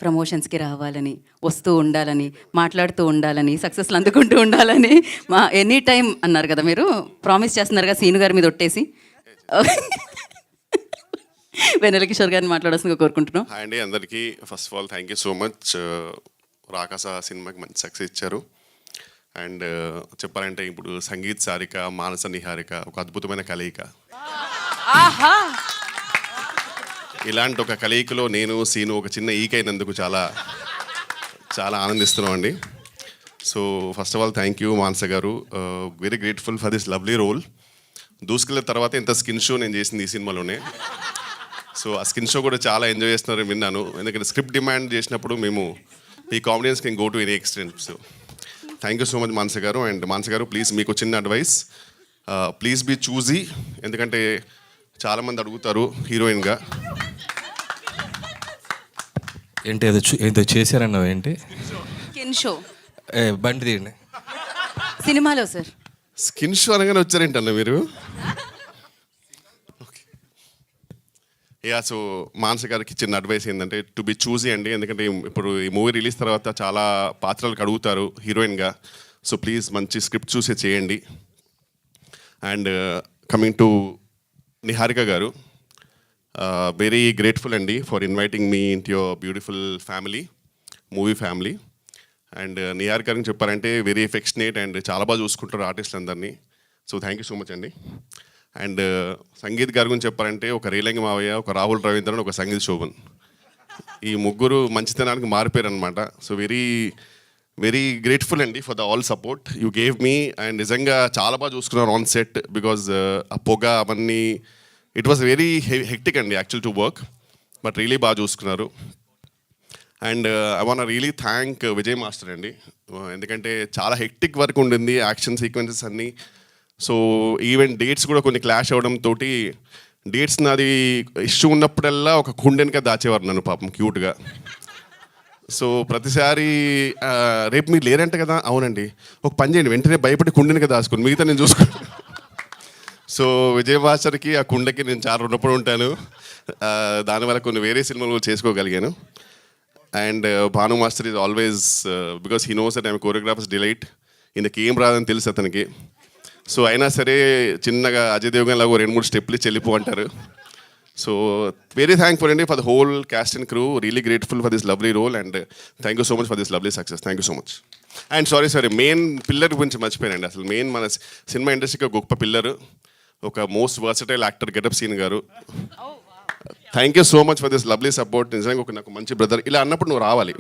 ప్రమోషన్స్కి రావాలని, వస్తూ ఉండాలని, మాట్లాడుతూ ఉండాలని, సక్సెస్లు అందుకుంటూ ఉండాలని మా ఎనీ టైం అన్నారు కదా మీరు, ప్రామిస్ చేస్తున్నారు కదా సీను గారి మీద ఒట్టేసి. వెన్నెల కిషోర్ గారిని మాట్లాడాల్సిందిగా కోరుకుంటున్నాం. హాయ్ అండి అందరికీ. First of all thank you so much. Rakasa సినిమాకి మంచి సక్సెస్ ఇచ్చారు. అండ్ చెప్పాలంటే ఇప్పుడు సంగీత్ సారిక, మానస నిహారిక ఒక అద్భుతమైన కలయిక. ఇలాంటి ఒక కలయికలో నేను సీను ఒక చిన్న ఈకైనందుకు చాలా చాలా ఆనందిస్తున్నాం అండి. So first of all thank you Manasa గారు. Very grateful for this lovely role. దూసుకెళ్ళిన తర్వాత ఇంత స్కిన్ షో నేను చేసింది ఈ సినిమాలోనే. సో ఆ స్కిన్ షో కూడా చాలా ఎంజాయ్ చేస్తున్నారని విన్నాను. ఎందుకంటే స్క్రిప్ట్ డిమాండ్ చేసినప్పుడు మేము ఈ comedians can go to any extent. So thank you so much Manasa గారు. అండ్ మానస గారు ప్లీజ్ మీకు చిన్న అడ్వైస్, ప్లీజ్ బీ చూజీ. ఎందుకంటే చాలామంది అడుగుతారు హీరోయిన్గా. ఏంటి ఏదో చేశారన్నావు ఏంటి? స్కిన్ షో బండి తీయండి. సినిమాలో సార్ స్కిన్ షో అనగానే వచ్చారేంటన్న మీరు? యా, సో మానస గారికి చిన్న అడ్వైస్ ఏంటంటే టు బి చూజీ అండి. ఎందుకంటే ఇప్పుడు ఈ మూవీ రిలీజ్ తర్వాత చాలా పాత్రలకు అడుగుతారు హీరోయిన్గా. సో ప్లీజ్ మంచి స్క్రిప్ట్ చూసే చేయండి. అండ్ కమింగ్ టు నిహారిక గారు, వెరీ గ్రేట్ఫుల్ అండి ఫర్ ఇన్వైటింగ్ మీ ఇంట్ your beautiful family, movie family. And Niharika గారికి చెప్పారంటే వెరీ ఎఫెక్షనేట్ అండ్ చాలా బాగా చూసుకుంటారు ఆర్టిస్టులు అందరినీ. So thank you so much అండి. అండ్ సంగీత్ గారి గురించి చెప్పాలంటే ఒక రేలంగి మావయ్య, ఒక రాహుల్ రవీంద్రన్, ఒక సంగీత్ శోభన్, ఈ ముగ్గురు మంచితనానికి మారిపోయారు అనమాట. సో వెరీ వెరీ గ్రేట్ఫుల్ అండి for the all support you gave me. And నిజంగా చాలా బాగా చూసుకున్నారు ఆన్ సెట్. బికాజ్ ఆ పొగ అవన్నీ ఇట్ వాస్ వెరీ హెక్టిక్ అండి actual to work, but really బాగా చూసుకున్నారు. And I want really thank Vijay master అండి. ఎందుకంటే చాలా హెక్టిక్ వర్క్ ఉండింది, యాక్షన్ సీక్వెన్సెస్ అన్నీ. సో ఈవెన్ డేట్స్ కూడా కొన్ని క్లాష్ అవ్వడంతో డేట్స్ నాది ఇష్యూ ఉన్నప్పుడల్లా ఒక కుండెనక దాచేవారు నన్ను పాపం క్యూట్గా. సో ప్రతిసారి రేపు మీరు లేరంటే కదా, అవునండి ఒక పని చేయండి వెంటనే భయపడి కుండెనక దాచుకోండి, మిగతా నేను చూసుకున్నాను. సో విజయ్ మాస్టర్కి ఆ కుండకి నేను చాలా రుణపడి ఉంటాను. దానివల్ల కొన్ని వేరే సినిమాలు చేసుకోగలిగాను. And Bhanu master is always because he knows that I'm choreographer's delight. ఈయనకి ఏం రాదని తెలుసు అతనికి. సో అయినా సరే చిన్నగా అజయ్ దేవగన్ లాగా 2-3 స్టెప్లు చెల్లిపో అంటారు. సో వెరీ థ్యాంక్ఫుల్ అండి for the whole cast and crew. Really grateful for this lovely role and thank you so much for this lovely success. Thank you so much. And sorry main pillar గురించి మర్చిపోయానండి. అసలు main మన cinema ఇండస్ట్రీకి గొప్ప pillar, ఒక most versatile actor Getup Seenu గారు. Thank you so much for this lovely support. నిజంగా ఒక నాకు మంచి బ్రదర్, ఇలా అన్నప్పుడు నువ్వు రావాలి.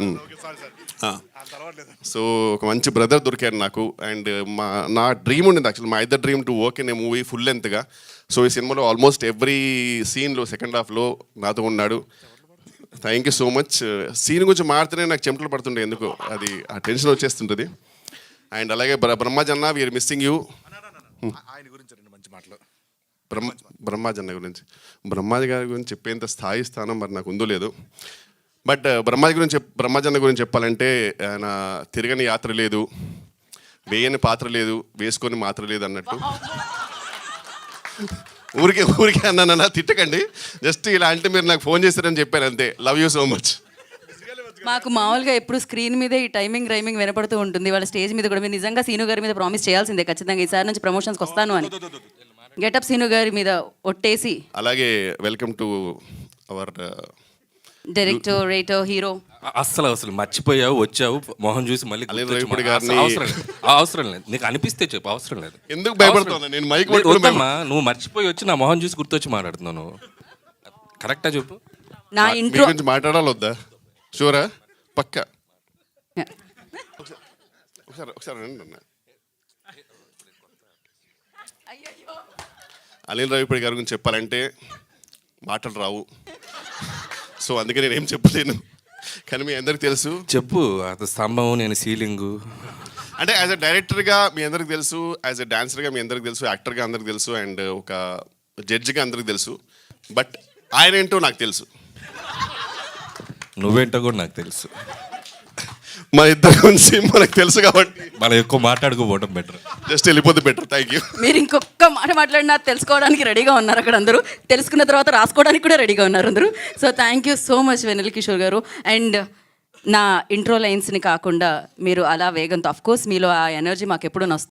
సో ఒక మంచి బ్రదర్ దొరికారు నాకు. అండ్ నా డ్రీమ్ ఉండింది యాక్చువల్, మా ఇద్దరు dream to work in a movie full లెంత్గా. సో ఈ సినిమాలో ఆల్మోస్ట్ ఎవ్రీ సీన్లో సెకండ్ హాఫ్లో నాతో ఉన్నాడు. Thank you so much. Scene గురించి మాడితేనే నాకు చెమటలు పడుతుండే, ఎందుకు అది ఆ టెన్షన్ వచ్చేస్తుంటుంది. అండ్ అలాగే బ్రహ్మాజన్న, వీఆర్ మిస్సింగ్ యూ. బ్రహ్మాజన్న గురించి, బ్రహ్మాజీ గారి గురించి చెప్పేంత స్థాయి స్థానం మరి నాకు ఉందో లేదు. బట్ బ్రహ్మాజన్న గురించి చెప్పాలంటే ఆయన తిరగని యాత్ర లేదు, వేయని పాత్ర లేదు, వేసుకొని మాత్ర లేదు అన్నట్టు. ఊరికే అన్నా తిట్టకండి, జస్ట్ ఇలా అంటే మీరు నాకు ఫోన్ చేస్తారని చెప్పాను అంతే. Love you so much. మాకు మామూలుగా ఎప్పుడు స్క్రీన్ మీదే ఈ రైమింగ్ వినపడుతూ ఉంటుంది. వాళ్ళ స్టేజ్ మీద కూడా మీరు నిజంగా సీను గారి మీద ప్రామిస్ చేయాల్సిందే ఖచ్చితంగా, ఈసారి నుంచి ప్రమోషన్స్కి వస్తాను అని. గెటప్ సీను గారి మీద ఒట్టేసి. అలాగే welcome to our director, writer, hero. అసలు మర్చిపోయావు, వచ్చావు, మొహం చూసి మళ్ళీ అవసరం లేదు. నీకు అనిపిస్తే చెప్పు, అవసరం లేదు. ఎందుకు భయపడుతున్నా నేను? మైక్ వద్దమ్మా, నువ్వు మర్చిపోయి వచ్చి నా మొహం చూసి గుర్తొచ్చి మాట్లాడుతున్నావు. నువ్వు కరెక్టా చెప్పు. నా ఇంట్రో గురించి మాట్లాడాలి వద్దా? షూరా? పక్కా? ఒకసారి రండి అన్న. అనిల్ రావిపూడి గారి గురించి చెప్పాలంటే మాటలు రావు. సో అందుకే నేను ఏం చెప్పలేను, కానీ మీ అందరికి తెలుసు. చెప్పు. అది స్తంభం, నేను సీలింగు. అంటే యాజ్ అ డైరెక్టర్గా మీ అందరికి తెలుసు, యాజ్ అ డాన్సర్గా మీ అందరికి తెలుసు, యాక్టర్గా అందరికి తెలుసు, అండ్ ఒక జడ్జిగా అందరికి తెలుసు. బట్ ఆయన ఏంటో నాకు తెలుసు, నువ్వేంటో కూడా నాకు తెలుసు. మన ఇద్దరు గురించి మనకు తెలుసు కాబట్టి మనం ఎక్కువ మాట్లాడుకోవడం బెటర్, జస్ట్ వెళ్ళిపోతే బెటర్. Thank you. మీరు ఇంకొక మాట మాట్లాడినా తెలుసుకోవడానికి రెడీగా ఉన్నారు అక్కడ అందరూ, తెలుసుకున్న తర్వాత రాసుకోవడానికి కూడా రెడీగా ఉన్నారు అందరూ. So thank you so much Vennela Kishore గారు. అండ్ నా ఇంట్రో లైన్స్ని కాకుండా మీరు అలా వేగంతో అఫ్ కోర్స్ మీలో ఆ ఎనర్జీ మాకు ఎప్పుడు